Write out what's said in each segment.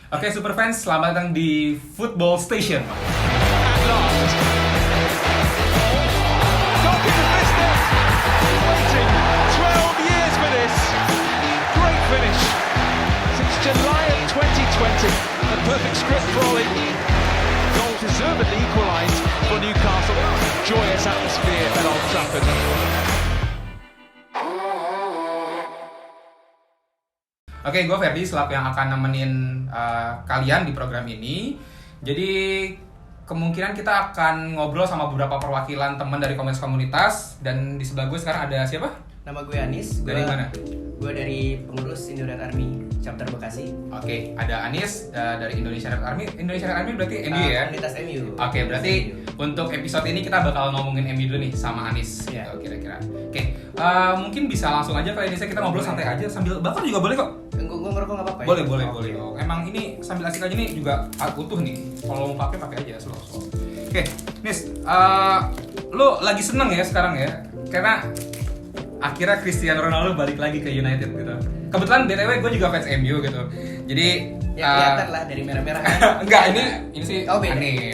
Oke, Superfans, selamat datang di Football Station. At last. Goalkeeper missed it. Waiting 12 years for this. Great finish. Since July of 2020. A perfect script for Ollie. Goal deservedly equalised for Newcastle. Joyous atmosphere at Old Trafford. Oke, gue Ferdi selaku yang akan nemenin kalian di program ini. Jadi kemungkinan kita akan ngobrol sama beberapa perwakilan teman dari komunitas. Dan di sebelah gue sekarang ada siapa? Nama gue Anis. Dari mana? Gue dari pengurus Indonesia Army chapter Bekasi. Oke, ada Anis dari Indonesia Red Army. Indonesia Red Army berarti MU ya? Komunitas MU. Oke, berarti untuk episode ini kita bakal ngomongin MU dulu nih sama Anis. Iya. Gitu, kira-kira. Oke, mungkin bisa langsung aja kali ini kita ngobrol santai aja sambil bakar juga boleh kok. Gue ngerokok nggak apa-apa ya? Boleh. Emang ini sambil asik aja nih juga utuh nih. Kalau mau pakai aja slow. Oke, Nis, lo lagi seneng ya sekarang ya? Karena akhirnya Cristiano Ronaldo balik lagi ke United gitu. Kebetulan BTW gue juga fans MU gitu. Jadi Ya kelihatan lah dari merah-merah. enggak, ini sih Oh, beda. aneh.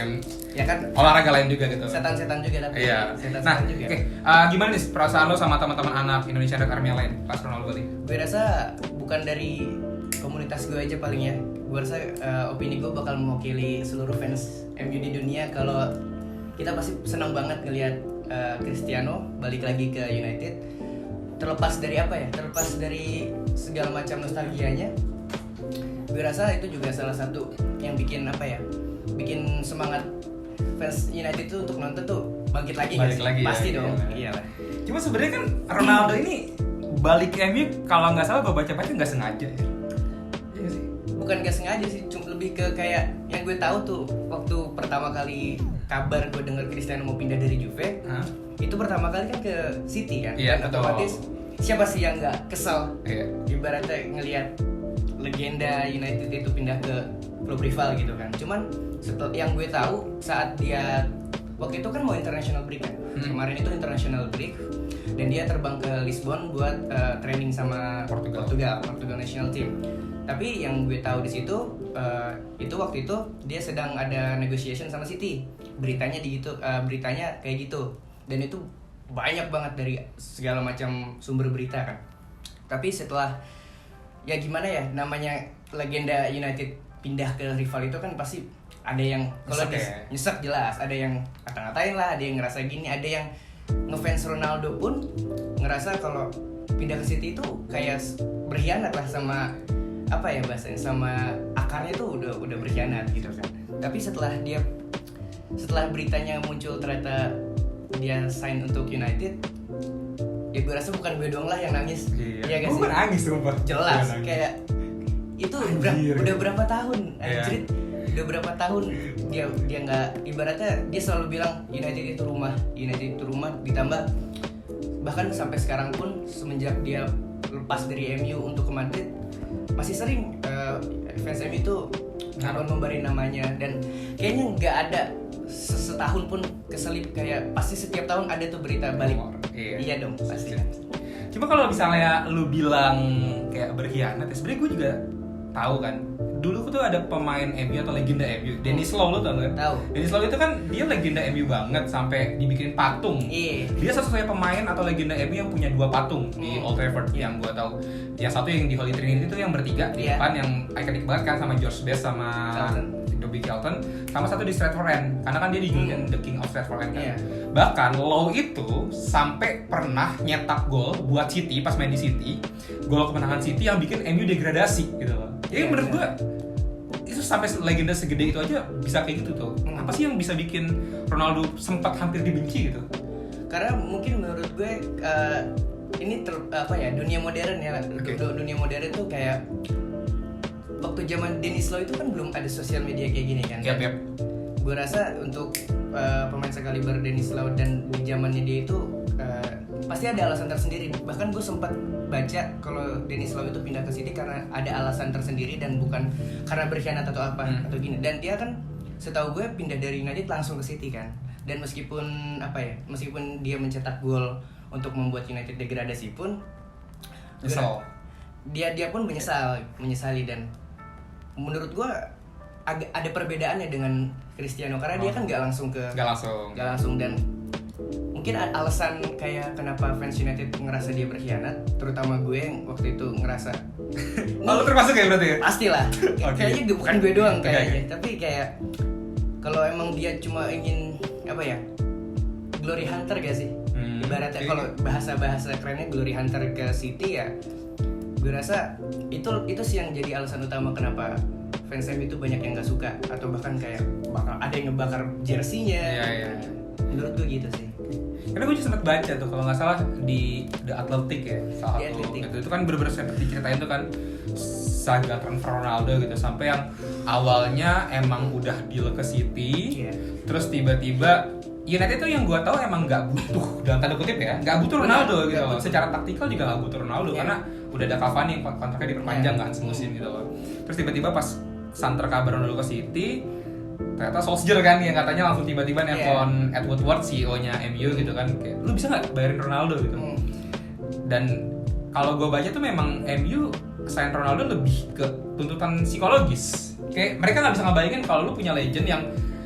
Ya kan? Olahraga lain juga gitu. Setan-setan juga tapi. Iya. Setan-setan Nah, juga. oke. Gimana nih perasaan lo sama teman-teman anak Indonesia Red Army yang lain pas Ronaldo balik? Gue rasa bukan dari komunitas gue aja paling ya. Gue rasa opini gue bakal mewakili seluruh fans MU di dunia kalau kita pasti senang banget ngelihat Cristiano balik lagi ke United. Terlepas dari apa ya? Terlepas dari segala macam nostalgianya. Gue rasa itu juga salah satu yang bikin apa ya? Bikin semangat fans United tuh untuk nonton tuh bangkit lagi. Balik nggak sih? lagi ya, Pasti iya. dong. Iyalah. Cuma sebenarnya kan Ronaldo ini balik ke MU kalau nggak salah gue baca-baca nggak sengaja ya. Iya sih. Bukan gak sengaja sih, cuma lebih ke kayak yang gue tahu tuh waktu pertama kali kabar gue denger Cristiano mau pindah dari Juve, Hah? itu pertama kali kan ke City kan, Iya, dan betul. otomatis siapa sih yang nggak kesel Iya. ibaratnya ngelihat legenda United itu pindah ke klub rival gitu kan. Cuman yang gue tahu saat dia waktu itu kan mau international break kan, kemarin itu international break dan dia terbang ke Lisbon buat training sama Portugal national team. Tapi yang gue tahu di situ itu waktu itu dia sedang ada negotiation sama City. Beritanya beritanya kayak gitu. Dan itu banyak banget dari segala macam sumber berita kan. Tapi setelah ya gimana ya namanya legenda United pindah ke rival itu kan pasti ada yang kalau nyesek jelas, ada yang ngata-ngatain lah, ada yang ngerasa gini, ada yang ngefans Ronaldo pun ngerasa kalau pindah ke City itu kayak berkhianat lah sama apa ya bahasanya, sama akarnya tuh udah berkhianat gitu kan. Tapi setelah beritanya muncul ternyata dia sign untuk United, ya gue rasa bukan gue doang lah yang nangis. Iya Gue nangis sumpah. Jelas Gue nangis. kayak itu Anjir. udah berapa tahun Iya. anjir. Udah berapa tahun dia nggak, ibaratnya dia selalu bilang United itu rumah, ditambah bahkan sampai sekarang pun semenjak dia lepas dari MU untuk ke Madrid masih sering fans MU itu memberi namanya, dan kayaknya nggak ada setahun pun keselip, kayak pasti setiap tahun ada tuh berita balik. Iya dong pasti. Cuma kalau misalnya lu bilang kayak berkhianat ya sebenarnya gue juga tahu kan. Dulu tuh ada pemain MU atau legenda MU, Dennis Law, lo tau gak? Tahu. Dennis Law itu kan dia legenda MU banget sampai dibikin patung. Iya. Dia satu-satunya pemain atau legenda MU yang punya 2 patung di Old Trafford yang gue tahu. Yang satu yang di Holy Trinity itu yang bertiga di Iya. depan yang ikonik banget kan sama George Best sama Bobby Charlton, sama satu di Stratford End karena kan dia dijulukin The King of Stratford End kan. Iya. Bahkan Law itu sampai pernah nyetak gol buat City pas main di City, gol kemenangan City yang bikin MU degradasi gitu loh. Jadi Iya, menurut iya. gue itu sampai legenda segede itu aja bisa kayak gitu tuh. Apa sih yang bisa bikin Ronaldo sempat hampir dibenci gitu? Karena mungkin menurut gue ini dunia modern ya. Oke. Dunia modern tuh kayak waktu zaman Dennis Law itu kan belum ada sosial media kayak gini kan. Yap. Gue rasa untuk pemain sekaliber Dennis Law dan di zamannya dia itu pasti ada alasan tersendiri. Bahkan gue sempat baca kalau Dennis Law itu pindah ke City karena ada alasan tersendiri dan bukan karena berkhianat atau apa atau gini. Dan dia kan setahu gue pindah dari United langsung ke City kan. Dan meskipun dia mencetak gol untuk membuat United degradasi pun Nyesel. dia pun menyesali dan menurut gue ada perbedaannya dengan Cristiano karena dia kan nggak langsung dan mungkin alasan kayak kenapa fans United ngerasa dia berkhianat, terutama gue yang waktu itu ngerasa lu termasuk ya berarti ya? Pastilah. Okay. Kayaknya bukan gue doang kayaknya, Okay. tapi kayak kalau emang dia cuma ingin apa ya, glory hunter gak sih? Ibaratnya kalau bahasa kerennya glory hunter ke City ya, gue rasa itu sih yang jadi alasan utama kenapa fans MU itu banyak yang nggak suka atau bahkan kayak ada yang ngebakar jersinya. Iya. Menurut gue gitu sih. Karena gue juga sempat baca tuh kalau nggak salah di The Athletic ya, salah The satu Athletic. itu kan bener-bener sempat diceritain tuh kan saga transfer Ronaldo gitu, sampai yang awalnya emang udah deal ke City, Iya. terus tiba-tiba United tuh yang gue tahu emang nggak butuh dalam tanda kutip ya, nggak butuh Ronaldo gitu loh. Secara taktikal juga nggak butuh Ronaldo karena udah ada Cavani yang kontraknya diperpanjang kan semusim gitu loh. Terus tiba-tiba pas santer kabar Ronaldo ke City, ternyata Solskjaer kan yang katanya langsung tiba-tiba nelfon Ed Woodward, CEO-nya MU gitu kan, kayak lu bisa nggak bayarin Ronaldo gitu. Dan kalau gue baca tuh memang MU sign Ronaldo lebih ke tuntutan psikologis. Kayak mereka nggak bisa ngebayangin kalau lu punya legend yang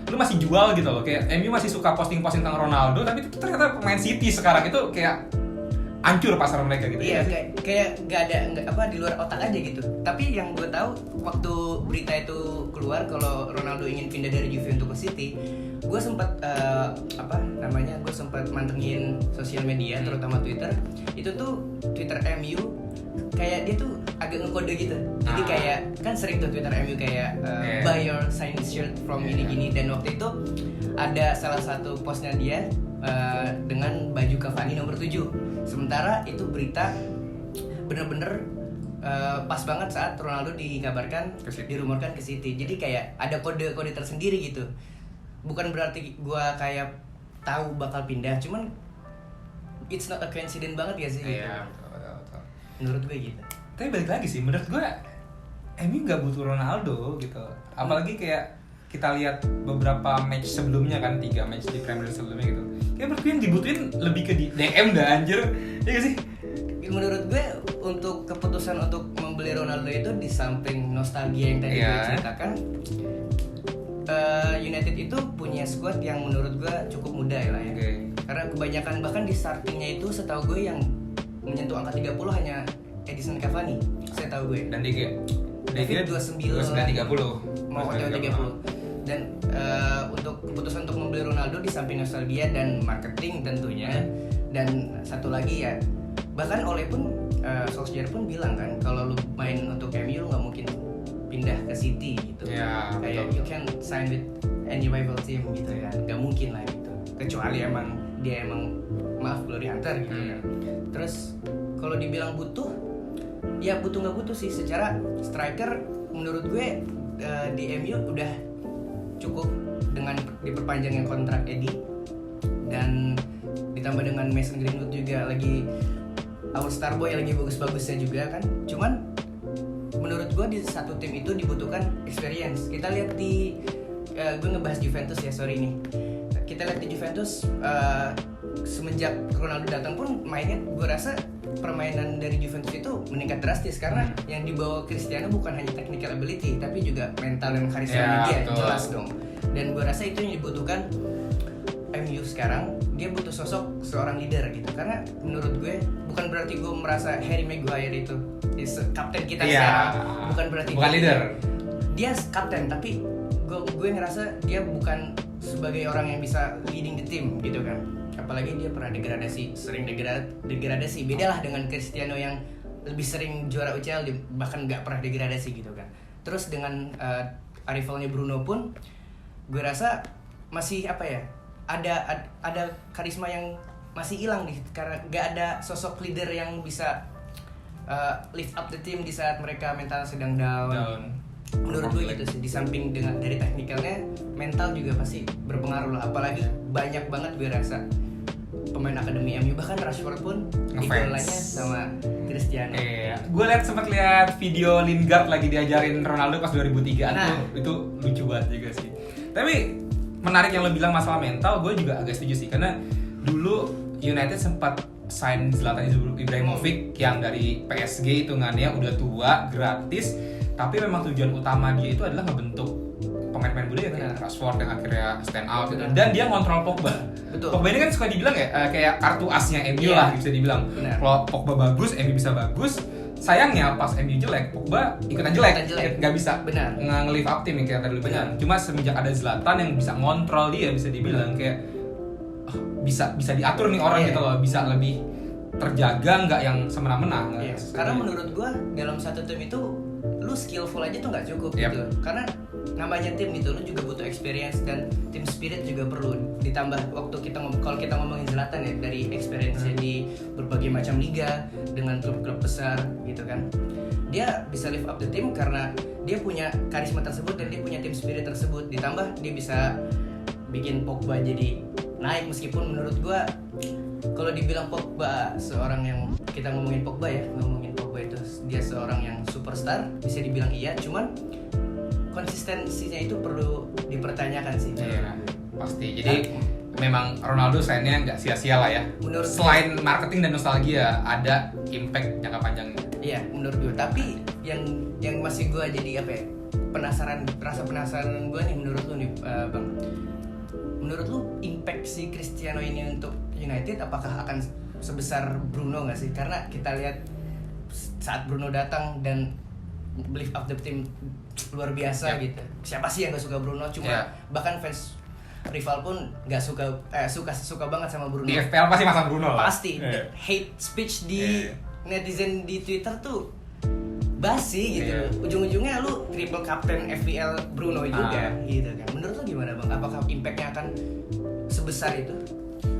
lu masih jual gitu loh. Kayak MU masih suka posting-posting tentang Ronaldo, tapi itu ternyata pemain City sekarang itu kayak hancur pasar mereka gitu. Iya, ya. kayak nggak di luar otak aja gitu. Tapi yang gue tahu waktu berita itu keluar kalau Ronaldo ingin pindah dari Juve untuk ke City, gue sempat gue sempat mantengin sosial media terutama Twitter. Itu tuh Twitter MU kayak dia tuh agak ngekode gitu. Jadi kayak kan sering tuh Twitter MU kayak buy your signed shirt from gini-gini, dan waktu itu ada salah satu postnya dia dengan baju Cavani nomor 7. Sementara itu berita bener-bener pas banget saat Ronaldo dikabarkan dirumorkan ke City. Jadi kayak ada kode-kode tersendiri gitu. Bukan berarti gua kayak tahu bakal pindah, cuman it's not a coincidence banget ya sih gitu. Iya, betul. Menurut gue gitu. Tapi balik lagi sih, menurut gue MU nggak butuh Ronaldo gitu. Apalagi kayak kita lihat beberapa match sebelumnya kan, 3 match di Premier League sebelumnya gitu. Kayak menurut gue yang dibutuhin lebih ke DM dah anjir. Iya gak sih? Menurut gue untuk keputusan untuk membeli Ronaldo itu di samping nostalgia yang tadi gue ceritakan, United itu punya squad yang menurut gue cukup muda ya lah ya. Okay. Karena kebanyakan bahkan di startingnya itu setahu gue yang menyentuh angka 30 hanya Edison Cavani, saya tahu gue. Dan DG 29 30 mau ke 30. Dan untuk keputusan untuk membeli Ronaldo di samping nostalgia dan marketing tentunya, dan satu lagi ya, bahkan Ole pun Solskjaer pun bilang kan kalau lu main untuk MU lu nggak mungkin pindah ke City gitu. Ya, kayak betul. you can sign with any rival team gitu kan, nggak mungkin lah gitu. Kecuali dia emang glory hunter gitu kan. Terus kalau dibilang butuh, ya butuh nggak butuh sih. Secara striker menurut gue di MU udah cukup dengan diperpanjangnya kontrak Eddie, dan ditambah dengan Mason Greenwood juga lagi our star boy lagi bagus-bagusnya juga kan. Cuman menurut gue di satu tim itu dibutuhkan experience. Kita lihat di gue ngebahas Juventus ya, sorry nih. Kita lihat di Juventus semenjak Ronaldo datang pun mainnya, gue rasa permainan dari Juventus itu meningkat drastis karena yang dibawa Cristiano bukan hanya technical ability tapi juga mental dan karisma dia, jelas dong. Dan gue rasa itu yang dibutuhkan MU sekarang. Dia butuh sosok seorang leader gitu, karena menurut gue bukan berarti gue merasa Harry Maguire itu kapten kita sekarang, bukan berarti bukan leader. Dia kapten, tapi gue ngerasa dia bukan sebagai orang yang bisa leading the team gitu kan. Apalagi dia pernah sering degradasi. Bedalah dengan Cristiano yang lebih sering juara UCL bahkan nggak pernah degradasi gitu kan. Terus dengan arrivalnya Bruno pun gue rasa masih ada karisma yang masih hilang nih, karena nggak ada sosok leader yang bisa lift up the team di saat mereka mental sedang down. Menurut gue gitu sih. Di samping dari teknikalnya, mental juga pasti berpengaruh lah. Apalagi banyak banget gue rasa pemain akademi MU, bahkan Rashford pun idolanya sama Cristiano. Gue sempat lihat video Lingard lagi diajarin Ronaldo pas 2003 itu lucu banget juga sih. Tapi menarik yang lo bilang masalah mental, gue juga agak setuju sih, karena dulu United sempat sign Zlatan Ibrahimovic yang dari PSG hitungannya udah tua, gratis, Tapi memang tujuan utama dia itu adalah ngebentuk pemain-pemain muda ya kan, Rashford yang akhirnya stand out gitu. Dan dia ngontrol Pogba. Betul. Pogba ini kan suka dibilang ya kayak kartu asnya MU lah bisa dibilang. Benar. Kalau Pogba bagus, MU bisa bagus. Sayangnya pas MU jelek, Pogba ikutan jelek. Nggak bisa nge-live up tim yang kayak tadi lu bilang. Cuma semenjak ada Zlatan yang bisa ngontrol dia, bisa dibilang kayak bisa diatur nih orang gitu loh, bisa lebih terjaga, nggak yang semena-mena. Karena menurut gua dalam satu tim itu lu skillful aja tuh nggak cukup gitu. Karena namanya tim gitu, lu juga butuh experience dan team spirit juga perlu ditambah. Waktu kalau kita ngomongin Zlatan ya, dari experience-nya di berbagai macam liga dengan klub-klub besar gitu kan, dia bisa lift up the team karena dia punya karisma tersebut dan dia punya team spirit tersebut. Ditambah dia bisa bikin Pogba jadi naik, meskipun menurut gua kalau dibilang Pogba seorang yang, kita ngomongin Pogba itu dia seorang yang superstar, bisa dibilang iya, cuman konsistensinya itu perlu dipertanyakan sih. Iya, pasti. Jadi memang Ronaldo sayangnya nggak sia-sia lah ya. Selain marketing dan nostalgia, ada impact jangka panjangnya. Iya, menurut gue. Tapi yang masih gue jadi apa ya? Rasa penasaran gue nih menurut lu nih, Bang. Menurut lu impact si Cristiano ini untuk United apakah akan sebesar Bruno nggak sih? Karena kita lihat saat Bruno datang dan lift up the team luar biasa gitu. Siapa sih yang gak suka Bruno? Cuma bahkan fans rival pun nggak suka banget sama Bruno. Di FPL pasti masang Bruno lah. Pasti. Hate speech di netizen di Twitter tuh basi gitu. Ujung-ujungnya lu triple captain FPL Bruno juga gitu kan. Menurut lu gimana Bang? Apakah impactnya akan sebesar itu?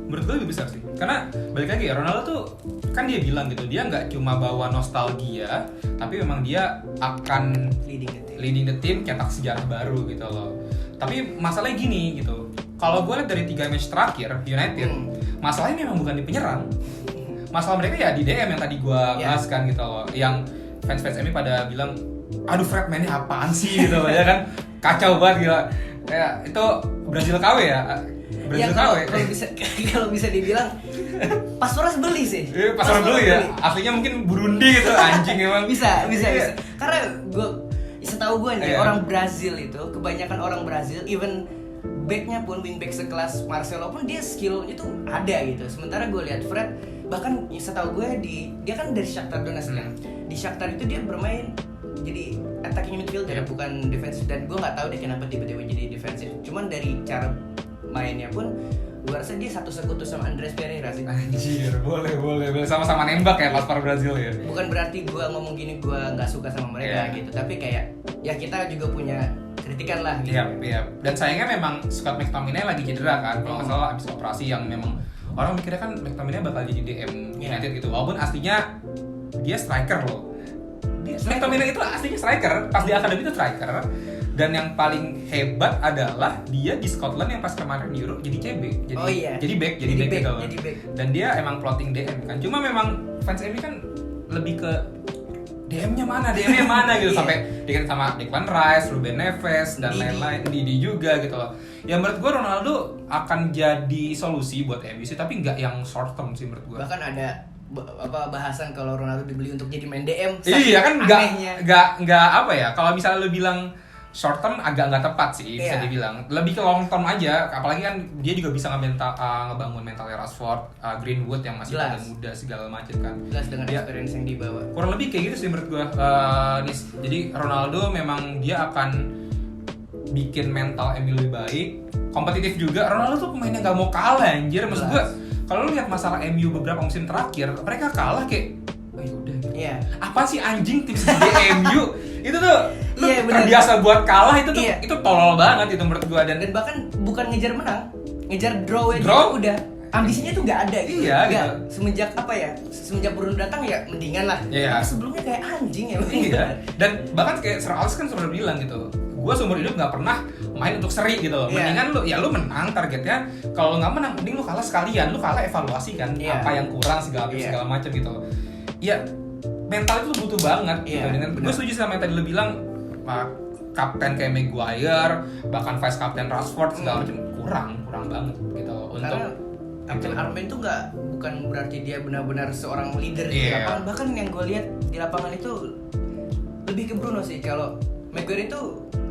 Menurut gue lebih besar sih, karena balik lagi ya, Ronaldo tuh kan dia bilang gitu, dia nggak cuma bawa nostalgia, tapi memang dia akan leading the team, cetak sejarah baru gitu loh. Tapi masalahnya gini gitu, kalau gue lihat dari 3 match terakhir United, masalahnya memang bukan di penyerang, masalah mereka ya di DM yang tadi gue bahas kan gitu loh, yang fans MU pada bilang, aduh Fred mainnya apaan sih gitu loh ya kan, kacau banget gila, kayak itu Brazil KW ya. Ya kalau bisa dibilang Pastoras beli sih. Pastoras beli ya. Aslinya mungkin Burundi gitu, anjing emang. Bisa. Karena setahu gue nih orang Brazil itu, kebanyakan orang Brazil even backnya pun, wingback sekelas Marcelo pun dia skill itu ada gitu. Sementara gue lihat Fred, bahkan setahu gue dia kan dari Shakhtar Donetsk kan. Di Shakhtar itu dia bermain jadi attacking midfielder bukan defensive, dan gue nggak tahu deh kenapa tiba-tiba jadi defensif. Cuman dari cara mainnya pun gue rasa dia satu sekutu sama Andres Pereira sih. Anjir, boleh sama-sama nembak ya pas para Brazil ya. Bukan berarti gue ngomong gini gue nggak suka sama mereka gitu, tapi kayak ya kita juga punya kritikan lah gitu. Iya. Dan sayangnya memang Scott McTominay lagi cedera kan, kalau nggak salah abis operasi, yang memang orang mikirnya kan McTominay bakal jadi DM United gitu, walaupun aslinya dia striker loh. McTominay itu aslinya striker, pas di akademi itu striker. Dan yang paling hebat adalah dia di Scotland yang pas kemarin Euro jadi CB, jadi back gitu loh. Dan dia emang plotting DM kan. Cuma memang fans MU kan lebih ke DM-nya mana gitu, sampai dikait sama Declan Rice, Ruben Neves dan lain-lain, Didi juga gitu loh. Ya menurut gua Ronaldo akan jadi solusi buat MU sih, tapi nggak yang short term sih menurut gua. Bahkan ada bahasan kalau Ronaldo dibeli untuk jadi main DM. Iya kan, nggak apa ya, kalau misalnya lu bilang short term agak nggak tepat sih, bisa dibilang lebih ke long term aja, apalagi kan dia juga bisa ngebangun mentalnya Rashford, Greenwood yang masih muda segala macam kan, jelas dengan experience yang dibawa. Kurang lebih kayak gitu sih menurut gua. Jadi Ronaldo memang dia akan bikin mental MU lebih baik, kompetitif juga. Ronaldo tuh pemainnya nggak mau kalah anjir, maksud gua kalau lu lihat masalah MU beberapa musim terakhir, mereka kalah kayak apa sih anjing tim segede MU itu tuh lu terbiasa buat kalah, itu tuh itu tolol banget itu menurut gua. Dan bahkan bukan ngejar menang, ngejar draw itu udah ambisinya tuh nggak ada gitu. Gitu. Semenjak Bruno datang ya mendingan lah. Tapi sebelumnya kayak anjing ya. Dan bahkan kayak Sir Alex kan selalu bilang gitu, gue seumur hidup nggak pernah main untuk seri gitu loh. Mendingan lu menang targetnya, kalau nggak menang mending lu kalah sekalian, lu kalah evaluasi kan apa yang kurang segala macam gitu. Ya mental itu butuh banget gitu. Dengan gue setuju sama yang tadi lu bilang, kapten kayak Maguire, bahkan vice kapten Rashford segala macam kurang banget gitu untuk. Karena Kapten Armin itu bukan berarti dia benar-benar seorang leader di lapangan. Bahkan yang gue lihat di lapangan itu lebih ke Bruno sih. Kalau Maguire itu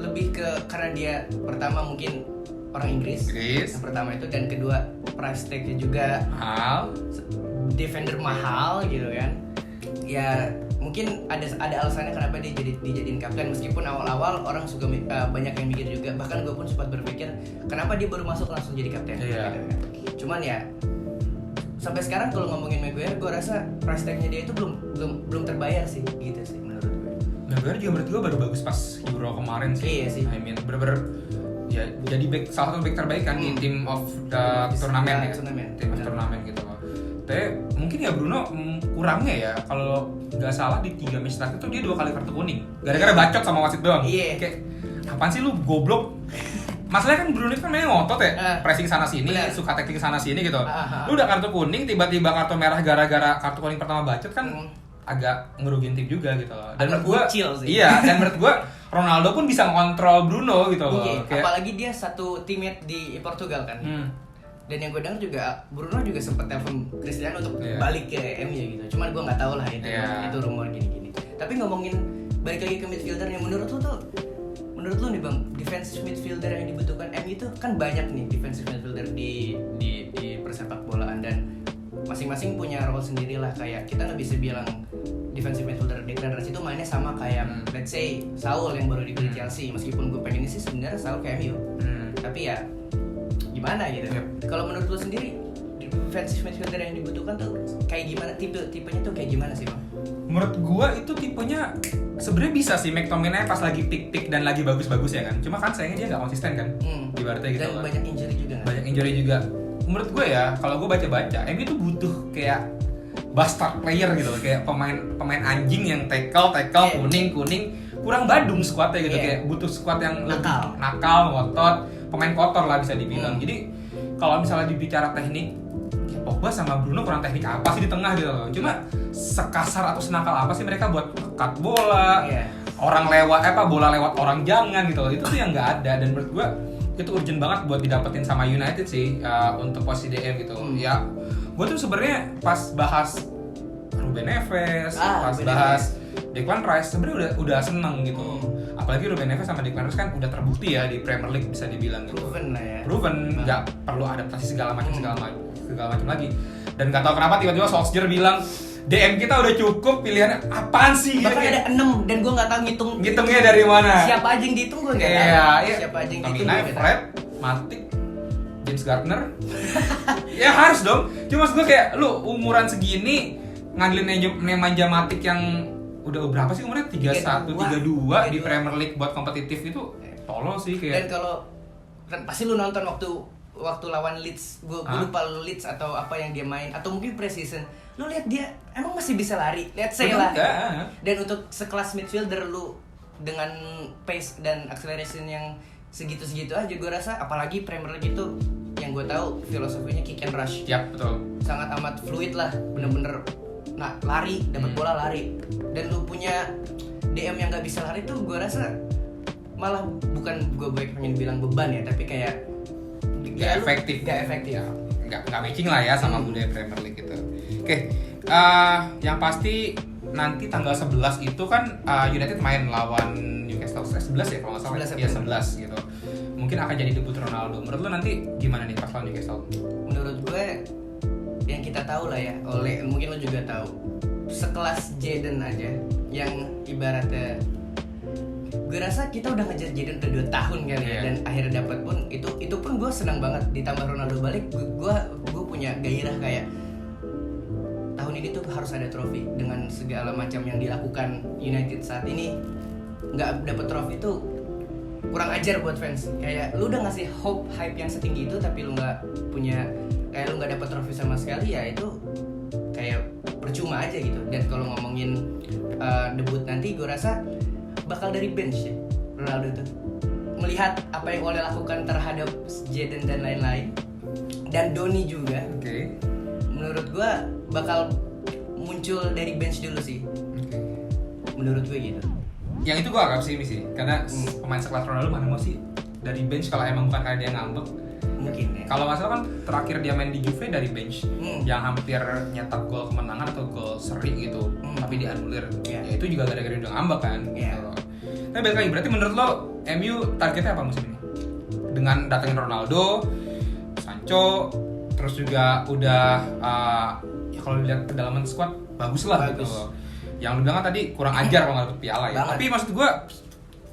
lebih ke karena dia pertama mungkin orang Inggris. Yang pertama itu, dan kedua price tag-nya juga mahal, defender mahal gitu kan. Ya mungkin ada alasannya kenapa dia dijadiin kapten, meskipun awal-awal orang suka banyak yang mikir juga, bahkan gue pun sempat berpikir kenapa dia baru masuk langsung jadi kapten gitu kan. Cuman ya sampai sekarang kalau ngomongin Maguire, gue rasa price tag-nya dia itu belum terbayar sih gitu sih menurut gue. Maguire juga menurut gue baru bagus pas Euro kemarin sih. Iya sih. I mean bener-bener ya jadi salah satu back terbaik kan di team of the turnamen ya. Team of turnamen gitu loh. Tapi mungkin ya Bruno kurangnya ya, kalau nggak salah di 3 match terakhir tuh dia 2 kali kartu kuning gara-gara bacot sama wasit doang. Iya. Kayak apaan sih lu goblok. Masalahnya kan Bruno itu kan mainnya ngotot ya, pressing sana sini, suka tackling sana sini gitu. Lu udah kartu kuning, tiba-tiba kartu merah gara-gara kartu kuning pertama bacot kan agak ngerugiin tim juga gitu loh. Dan menurut gua iya, dan menurut gua Ronaldo pun bisa ngontrol Bruno gitu loh. Kayak, apalagi dia satu teammate di Portugal kan. Dan yang gue dengar juga Bruno juga sempat telepon Cristiano untuk balik ke MU gitu. Cuman gue nggak tahu lah itu rumor gini-gini. Tapi ngomongin balik lagi ke midfielder yang menurut lu nih Bang, defensive midfielder yang dibutuhkan MU itu kan banyak nih defensive midfielder di persepak bolaan, dan masing-masing punya role sendiri lah. Kayak kita nggak bisa bilang defensive midfielder Declan Rice itu mainnya sama kayak let's say Saul yang baru dibeli Chelsea, meskipun gue pengen sih sebenarnya Saul ke MU. Tapi ya gimana gitu. Kalau menurut lu sendiri defensive midfielder yang dibutuhkan tuh kayak gimana, tipenya tuh kayak gimana sih Bang? Menurut gua itu tipenya sebenarnya bisa sih McTominay pas lagi pick dan lagi bagus-bagus ya kan. Cuma kan sayangnya dia nggak konsisten kan. Ibaratnya gitu. Dan banyak injury juga kan? Banyak injury juga. Menurut gua ya, kalau gua baca-baca, MU itu butuh kayak bastard player gitu, kayak pemain anjing yang tackle kuning kurang badung skuadnya gitu. Kayak butuh skuad yang nakal, ngotot, pemain kotor lah bisa dibilang. Jadi kalau misalnya dibicara teknik, Pogba sama Bruno kurang teknik apa sih di tengah gitu loh. Cuma sekasar atau senakal apa sih mereka buat cut bola, orang lewat bola lewat orang jangan gitu loh. Itu tuh yang nggak ada, dan menurut gua itu urgent banget buat didapetin sama United sih untuk posisi DM gitu. Ya, gua tuh sebenarnya pas bahas Ruben Neves, bahas Declan Rice sebenarnya udah seneng gitu. Apalagi Ruben Neves sama Declan Rice kan udah terbukti ya di Premier League bisa dibilang gitu. Proven, nggak perlu adaptasi segala macam lagi. Dan nggak tahu kenapa tiba-tiba Solskjaer bilang DM kita udah cukup, pilihannya apaan sih? Bahkan ada 6 dan gue nggak tahu ngitungnya dari mana. Siapa aja yang dihitung gue nggak tahu. Siapa aja yang dihitung? Fred, Matip, James Garner. Ya harus dong. Cuma gue kayak lu umuran segini ngandelin Nemanja Matic yang udah berapa sih umurnya? 31, 32 di Premier League buat kompetitif itu tolol sih kayak. Dan kalau kan pasti lu nonton waktu lawan Leeds, gue lupa Leeds atau apa yang dia main, atau mungkin pre-season, lu lihat dia emang masih bisa lari, lihat saya lah. Dan untuk sekelas midfielder lu dengan pace dan acceleration yang segitu-segitu aja, gue rasa apalagi Premier League itu yang gue tahu filosofinya kick and rush. Yap, betul. Sangat amat fluid lah, bener-bener lari, dapat bola lari. Dan lu punya DM yang nggak bisa lari tuh, gue rasa malah bukan gue pengen bilang beban ya, tapi kayak gak efektif. Gak matching lah ya sama budaya Premier League gitu. Oke, yang pasti nanti tanggal 11 itu kan United main lawan Newcastle. 11 ya kalau nggak salah. Iya 11 gitu. Mungkin akan jadi debut Ronaldo. Menurut lo nanti gimana nih pas lawan Newcastle? Menurut gue yang kita tahu lah ya, mungkin lo juga tahu, sekelas Jadon aja yang ibaratnya, gue rasa kita udah ngejar Jadon udah 2 tahun kali ya, dan akhirnya dapat pun itu pun gue senang banget. Ditambah Ronaldo balik, gue punya gairah kayak tahun ini tuh harus ada trofi. Dengan segala macam yang dilakukan United saat ini, nggak dapet trofi tuh kurang ajar buat fans. Kayak lu udah ngasih hype yang setinggi itu, tapi lu nggak punya, kayak lu nggak dapet trofi sama sekali, ya itu kayak percuma aja gitu. Dan kalau ngomongin debut nanti, gue rasa bakal dari bench ya Ronaldo tuh, melihat apa yang Ole lakukan terhadap Jadon dan lain-lain, dan Donny juga. Menurut gue bakal muncul dari bench dulu sih. Menurut gue gitu. Yang itu gue agak pesimis sih, karena pemain sekelas Ronaldo mana mau sih dari bench kalau emang bukan karena dia ngambek. Mungkin ya. Kalau nggak salah kan terakhir dia main di Juve dari bench, yang hampir nyetak gol kemenangan atau gol seri gitu, tapi dianulir. Yeah. Ya itu juga gara-gara dia udah ngambek kan. Yeah. Gitu. Tapi balik lagi, berarti menurut lo MU targetnya apa musim ini? Dengan datangin Ronaldo, Sancho, terus juga udah ya kalau dilihat kedalaman squad bagus lah gitu. Yang lu bilang kan tadi kurang ajar kalau nggak dapet piala ya. Banget. Tapi maksud gua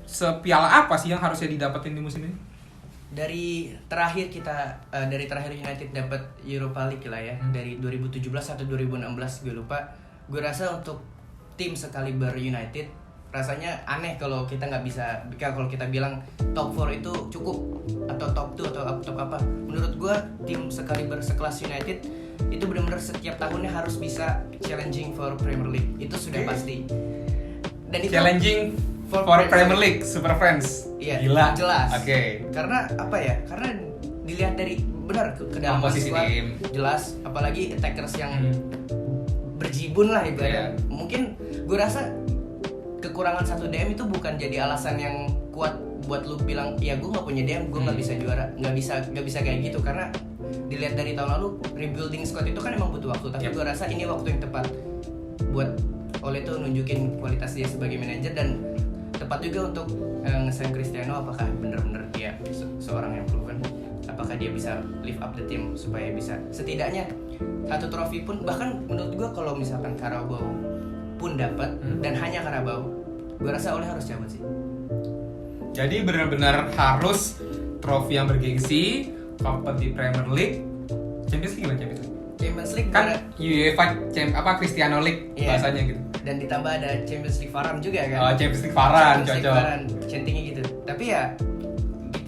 sepiala apa sih yang harusnya didapetin di musim ini? Dari terakhir United dapat Europa League lah ya, dari 2017 atau 2016 gue lupa. Gue rasa untuk tim sekaliber United rasanya aneh kalau kita nggak bisa, kalau kita bilang top 4 itu cukup atau top 2 atau top apa. Menurut gue tim sekaliber sekelas United itu benar-benar setiap tahunnya harus bisa challenging for Premier League, itu sudah pasti. Dan itu Challenging for Premier League, Super Friends. Iya, Gila. jelas. Oke. Karena apa ya? Karena dilihat dari benar ke dalam Komposisi squad, tim. jelas, apalagi attackers yang berjibun lah ibaratnya. Iya. Mungkin gue rasa kekurangan satu DM itu bukan jadi alasan yang kuat buat lu bilang ya gue nggak punya DM, gue nggak bisa juara, nggak bisa kayak gitu. Karena dilihat dari tahun lalu rebuilding squad itu kan emang butuh waktu, tapi gue rasa ini waktu yang tepat buat Ole tuh nunjukin kualitas dia sebagai manajer, dan tepat juga untuk nge-sign Cristiano. Apakah benar-benar dia seorang yang proven, apakah dia bisa lift up the team supaya bisa setidaknya satu trofi pun, bahkan menurut gue kalau misalkan Carabao pun dapat dan hanya Carabao, gue rasa Ole harus cabut sih. Jadi benar-benar harus trofi yang bergengsi, kompetisi Premier League, Champions League. Champions League Kan UEFA Cristiano League bahasanya gitu. Dan ditambah ada Champions League Varan juga kan. Oh, Champions League Varan, Champions League cocok. Varan, centingnya gitu. Tapi ya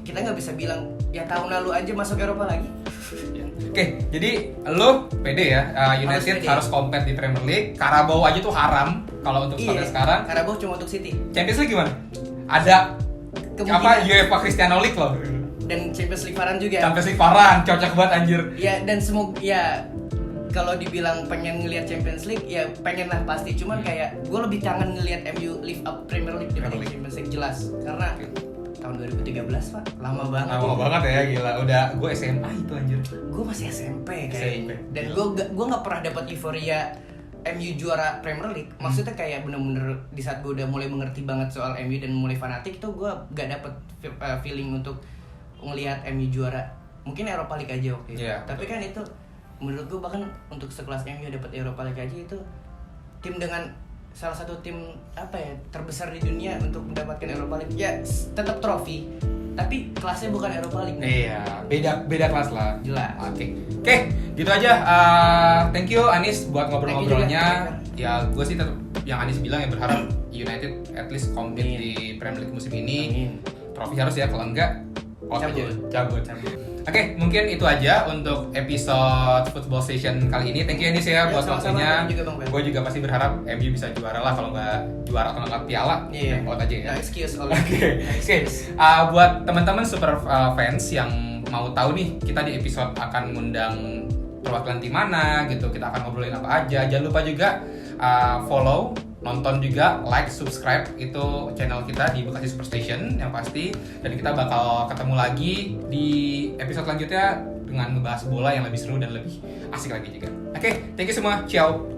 kita nggak bisa bilang ya tahun lalu aja masuk Eropa lagi. Oke, jadi lo pede ya, United harus kompet di Premier League. Carabao aja tuh haram kalau untuk sampai sekarang. Carabao cuma untuk City. Champions League gimana? Ada apa UEFA Cristiano League loh. Dan Champions League Varan juga. Champions League Varan, cocok banget anjir. Ya, dan semoga ya kalau dibilang pengen ngelihat Champions League ya pengen lah pasti, cuman kayak gue lebih kangen ngelihat MU lift up Premier League dibanding Champions League, jelas. Karena tahun 2013 Pak, lama banget. Lama banget ya, gila. Udah gue SMA itu anjir. Gue masih SMP kayaknya. Dan gue nggak pernah dapat euforia MU juara Premier League. Maksudnya kayak bener-bener di saat gue udah mulai mengerti banget soal MU dan mulai fanatik tuh gue gak dapet feeling untuk ngelihat MU juara. Mungkin Europa League aja waktu itu. Tapi kan itu menurut gue bahkan untuk sekelas MU dapat Europa League aja itu tim dengan salah satu tim apa ya terbesar di dunia untuk mendapatkan Europa League. Ya tetap trofi, tapi kelasnya bukan Europa League. Iya, beda kelas lah. Jelas. Oke, gitu aja. Thank you Anis buat ngobrol-ngobrolnya. Ya, gue sih tetap yang Anis bilang ya, berharap United at least compete di Premier League musim ini. Trofi harus ya, kalau enggak cabut. Oke, mungkin itu aja untuk episode Football Station kali ini. Thank you Anis ya buat waktunya. Gue juga pasti berharap MU bisa juara lah, kalau nggak juara atau nggak piala, out aja ya. No excuse. Oke. Buat teman-teman super fans yang mau tahu nih, kita di episode akan ngundang perwakilan tim mana gitu, kita akan ngobrolin apa aja. Jangan lupa juga follow, nonton juga, like, subscribe itu channel kita di Bekasi Superstation yang pasti. Dan kita bakal ketemu lagi di episode selanjutnya dengan ngebahas bola yang lebih seru dan lebih asik lagi juga. Oke, thank you semua. Ciao.